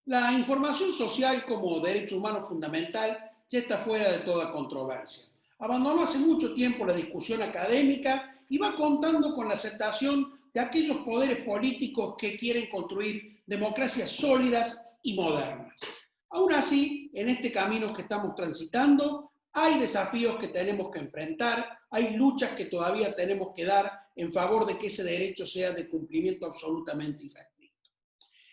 La información social como derecho humano fundamental ya está fuera de toda controversia. Abandonó hace mucho tiempo la discusión académica y va contando con la aceptación de aquellos poderes políticos que quieren construir democracias sólidas y modernas. Aún así, en este camino que estamos transitando, hay desafíos que tenemos que enfrentar, hay luchas que todavía tenemos que dar en favor de que ese derecho sea de cumplimiento absolutamente irrestricto.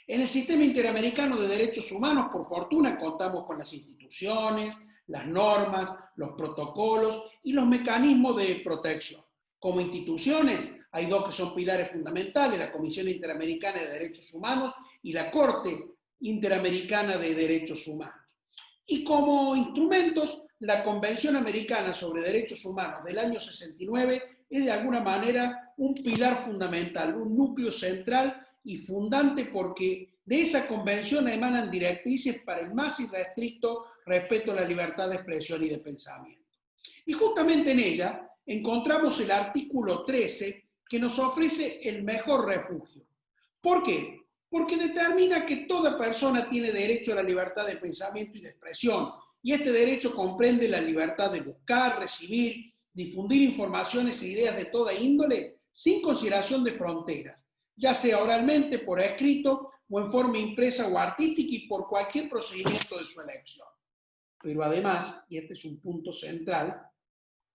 En el sistema interamericano de derechos humanos, por fortuna, contamos con las instituciones, las normas, los protocolos y los mecanismos de protección. Como instituciones, hay dos que son pilares fundamentales, la Comisión Interamericana de Derechos Humanos y la Corte Interamericana de Derechos Humanos. Y como instrumentos, la Convención Americana sobre Derechos Humanos del año 69 es de alguna manera un pilar fundamental, un núcleo central y fundante, porque de esa convención emanan directrices para el más irrestricto respeto a la libertad de expresión y de pensamiento. Y justamente en ella encontramos el artículo 13 que nos ofrece el mejor refugio. ¿Por qué? Porque determina que toda persona tiene derecho a la libertad de pensamiento y de expresión, y este derecho comprende la libertad de buscar, recibir, difundir informaciones e ideas de toda índole sin consideración de fronteras, ya sea oralmente, por escrito o en forma impresa o artística y por cualquier procedimiento de su elección. Pero además, y este es un punto central,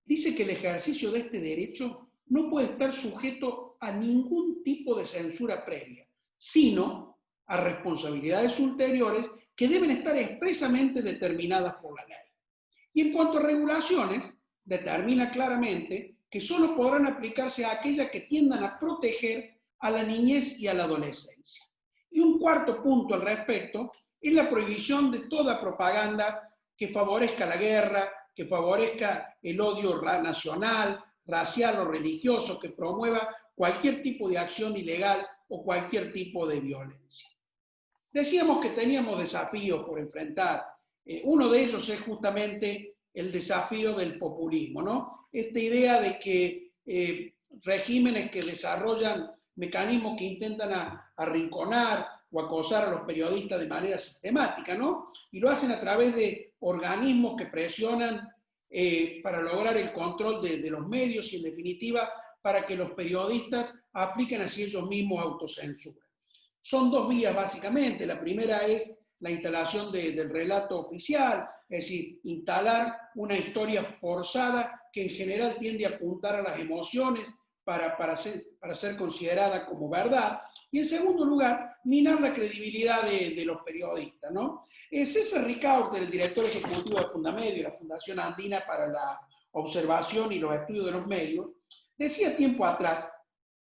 dice que el ejercicio de este derecho no puede estar sujeto a ningún tipo de censura previa, sino a responsabilidades ulteriores que deben estar expresamente determinadas por la ley. Y en cuanto a regulaciones, determina claramente que solo podrán aplicarse a aquellas que tiendan a proteger a la niñez y a la adolescencia. Y un cuarto punto al respecto es la prohibición de toda propaganda que favorezca la guerra, que favorezca el odio nacional, racial o religioso, que promueva cualquier tipo de acción ilegal o cualquier tipo de violencia. Decíamos que teníamos desafíos por enfrentar. Uno de ellos es justamente el desafío del populismo, ¿no? Esta idea de que regímenes que desarrollan mecanismos que intentan arrinconar o acosar a los periodistas de manera sistemática, ¿no? Y lo hacen a través de organismos que presionan para lograr el control de los medios y, en definitiva, para que los periodistas apliquen así ellos mismos autocensura. Son dos vías básicamente. La primera es la instalación del relato oficial, es decir, instalar una historia forzada que en general tiende a apuntar a las emociones para ser considerada como verdad. Y en segundo lugar, minar la credibilidad de los periodistas, ¿no? César Ricaurte, el director ejecutivo de Fundamedio y la Fundación Andina para la Observación y los Estudios de los Medios, decía tiempo atrás,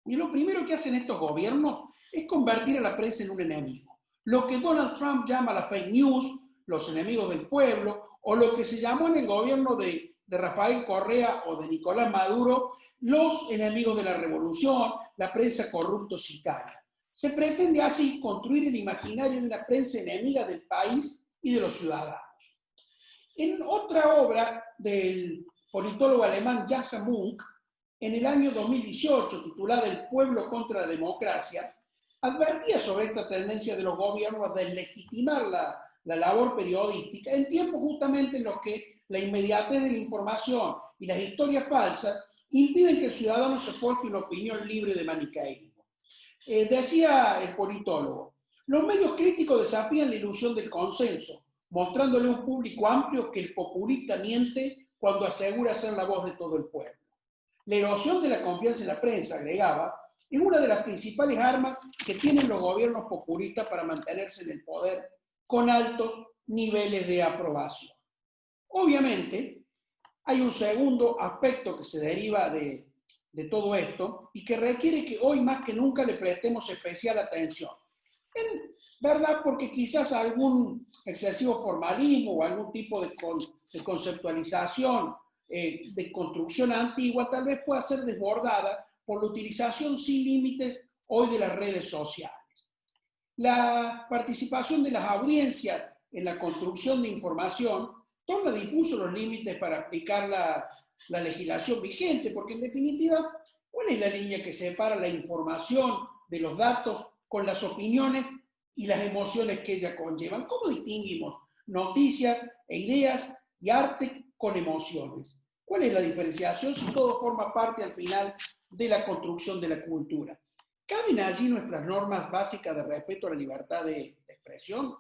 y lo primero que hacen estos gobiernos es convertir a la prensa en un enemigo. Lo que Donald Trump llama la fake news, los enemigos del pueblo, o lo que se llamó en el gobierno de Rafael Correa o de Nicolás Maduro, los enemigos de la revolución, la prensa corrupto sicaria. Se pretende así construir el imaginario de una prensa enemiga del país y de los ciudadanos. En otra obra del politólogo alemán Yascha Mounk, en el año 2018, titulada El pueblo contra la democracia, advertía sobre esta tendencia de los gobiernos a deslegitimar la labor periodística en tiempos justamente en los que la inmediatez de la información y las historias falsas impiden que el ciudadano se forje una opinión libre de maniqueísmo. Decía el politólogo, los medios críticos desafían la ilusión del consenso, mostrándole a un público amplio que el populista miente cuando asegura ser la voz de todo el pueblo. La erosión de la confianza en la prensa, agregaba, es una de las principales armas que tienen los gobiernos populistas para mantenerse en el poder con altos niveles de aprobación. Obviamente, hay un segundo aspecto que se deriva de todo esto y que requiere que hoy más que nunca le prestemos especial atención. En verdad, porque quizás algún excesivo formalismo o algún tipo de conceptualización de construcción antigua tal vez pueda ser desbordada por la utilización sin límites hoy de las redes sociales. La participación de las audiencias en la construcción de información torna difusos los límites para aplicar la legislación vigente, porque en definitiva, ¿cuál es la línea que separa la información de los datos con las opiniones y las emociones que ella conllevan. ¿Cómo distinguimos noticias e ideas y arte con emociones? ¿Cuál es la diferenciación si todo forma parte al final de la construcción de la cultura? ¿Caben allí nuestras normas básicas de respeto a la libertad de expresión?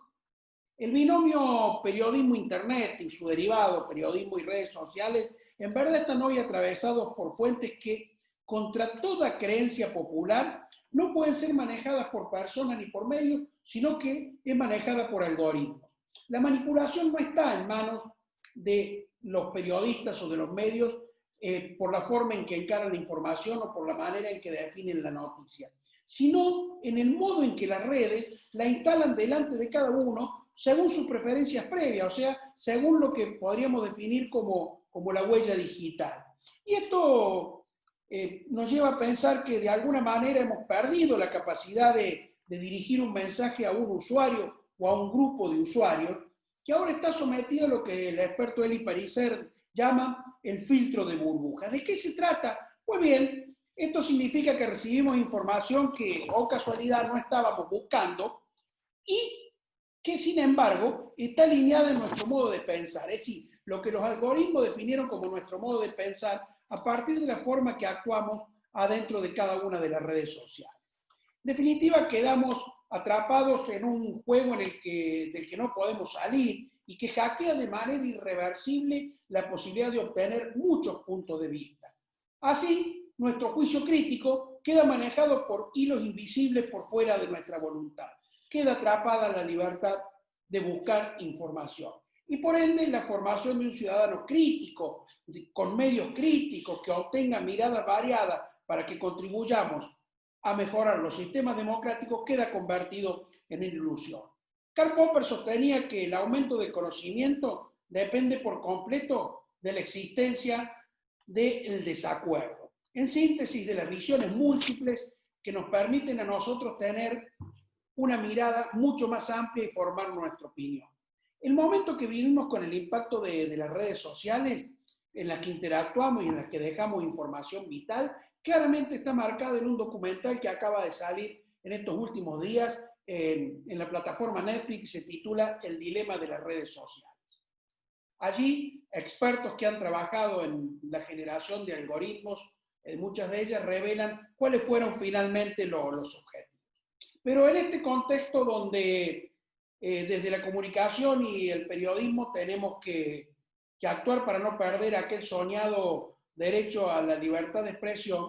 El binomio periodismo-internet y su derivado, periodismo y redes sociales, en verdad están hoy atravesados por fuentes que, contra toda creencia popular, no pueden ser manejadas por personas ni por medios, sino que es manejada por algoritmos. La manipulación no está en manos de los periodistas o de los medios por la forma en que encaran la información o por la manera en que definen la noticia, sino en el modo en que las redes la instalan delante de cada uno según sus preferencias previas, o sea, según lo que podríamos definir como la huella digital. Y esto nos lleva a pensar que de alguna manera hemos perdido la capacidad de dirigir un mensaje a un usuario o a un grupo de usuarios, que ahora está sometido a lo que el experto Eli Pariser llama el filtro de burbujas. ¿De qué se trata? Pues bien, esto significa que recibimos información que, o casualidad, no estábamos buscando y que sin embargo está alineada en nuestro modo de pensar, es decir, lo que los algoritmos definieron como nuestro modo de pensar a partir de la forma que actuamos adentro de cada una de las redes sociales. En definitiva, quedamos atrapados en un juego del que no podemos salir y que hackea de manera irreversible la posibilidad de obtener muchos puntos de vista. Así, nuestro juicio crítico queda manejado por hilos invisibles por fuera de nuestra voluntad. Queda atrapada la libertad de buscar información. Y por ende, la formación de un ciudadano crítico, con medios críticos, que obtengan miradas variadas para que contribuyamos a mejorar los sistemas democráticos, queda convertido en ilusión. Karl Popper sostenía que el aumento del conocimiento depende por completo de la existencia del desacuerdo. En síntesis, de las visiones múltiples que nos permiten a nosotros tener una mirada mucho más amplia y formar nuestra opinión. El momento que vivimos con el impacto de las redes sociales, en las que interactuamos y en las que dejamos información vital, claramente está marcado en un documental que acaba de salir en estos últimos días en la plataforma Netflix, se titula El dilema de las redes sociales. Allí, expertos que han trabajado en la generación de algoritmos, muchas de ellas revelan cuáles fueron finalmente los objetivos. Pero en este contexto donde desde la comunicación y el periodismo tenemos que actuar para no perder aquel soñado derecho a la libertad de expresión,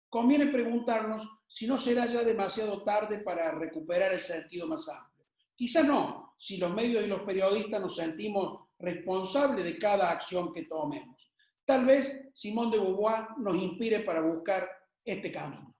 conviene preguntarnos si no será ya demasiado tarde para recuperar el sentido más amplio. Quizá no, si los medios y los periodistas nos sentimos responsables de cada acción que tomemos. Tal vez Simone de Beauvoir nos inspire para buscar este camino.